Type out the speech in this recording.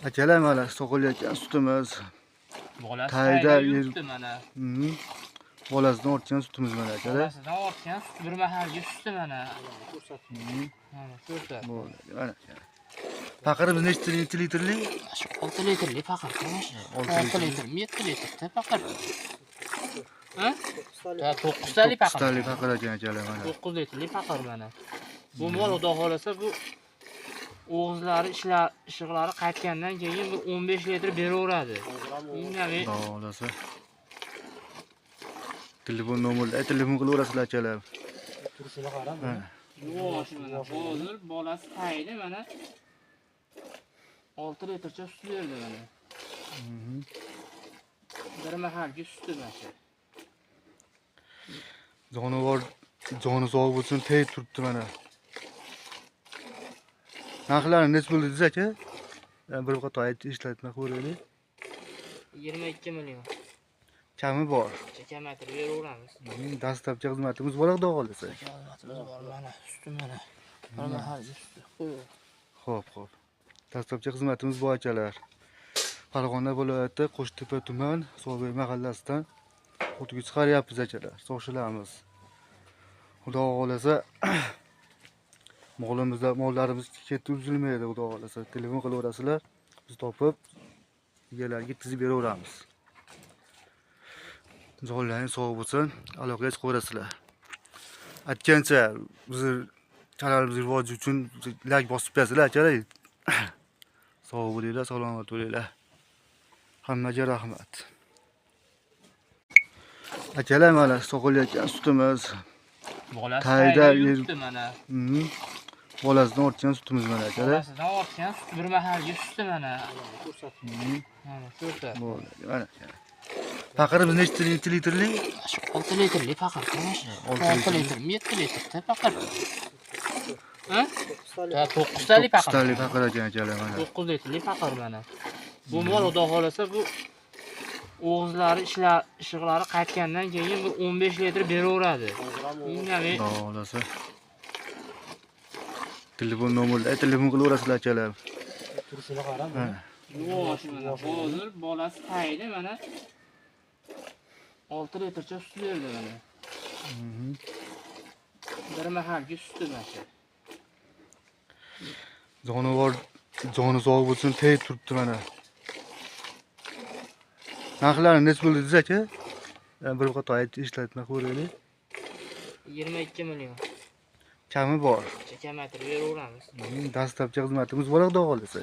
Akalar mana so'qilayotgan sutimiz. Bolasi Tayda tayda yer- yuribdi mana. Bolasidan ortgan sutimiz mana akalar. Bolasidan ortgan sut bir mahalga tushdi mana. Mana ko'rsat. Bo'ldi. Mana. Faqirimiz nechta litrli? 6 litrli faqat qarash. 6 litr, 7 litrda faqat. Ha? 9 tali faqat. 9 tali faqir ekan akalar mana. 9 litrli faqat mana. Bu mol xudo xolasa bu o'g'izlari ishiqlari qaytgandan keyin bir 15 litr beraveradi. Indamay. Xudo xolasa. Telefon nomerlar telefon qilaverasizlar akalar. Turishini qarang. Yo'q, mana hozir bolasi tayda mana 6 litrcha sut berdi mana. Bir mahalga suti mana. Jonivor joni sog' bo'lsin, tey turibdi mana. Narxlari nech bo'ldi desiz aka? Bir qator ishlatma ko'raylik. 22 million. Kami bor. Kamaytirib beraveramiz. Dastlabki xizmatimiz bor xudo xolasa. Xizmatimiz bor mana, suti mana. Bir mahalga suti. Xo'p. Dastlabki xizmatimiz bor akalar. Farg'ona viloyati Qo'shtepa tuman So'g'ay mahallasidan o'tga chiqaryapmiz akalar. Shoshilamiz. Xudo xolasa mollarimiz ketib uzilmaydi xudo xolasa. Telefon qilaverasizlar. Biz topib egalariga yetkazib beraveramiz. Jonlaring sog' bo'lsin, aloqaga chiqaverasizlar. Aytgancha biz kanalimiz rivoji uchun like bosib qo'yasizlar akalar. Sog' bo'linglar, salomat bo'linglar. Hammaga rahmat. Akalar mana so'qilayotgan sutimiz. Bolasi Tayda tayda yer- yuribdi mana. Bolasidan ortgan sutimiz mana akalar. Bolasidan ortgan sut bir mahalga suti mana. Mana ko'rsat. Bo'ldi. Mana. Faqirimiz nechta litrli? 6 litrli faqat qarash. 6 litr, 7 litrda faqat. Ha? 9 tali 9 faqat. tali faqir ekan akalar mana. 9 litrli faqat mana. Bu mol xudo xolasa bu o'g'izlari ishiqlari qaytgandan keyin bir 15 litr beraveradi. Indamay. Xudo xolasa. Telefon nomerlar telefon qilaverasizlar akalar. Turishini qarang. Yo'q, mana hozir bolasi tayda mana 6 litrcha sut berdi mana. Bir mahalga suti mana. Jonivor joni sog' bo'lsin, tey turibdi mana. Narxlari nech bo'ldi desiz aka? Bir qator ishlatma ko'raylik. 22 million. Kami bor. Kamaytirib beraveramiz. Dastlabki xizmatimiz bor xudo xolasa.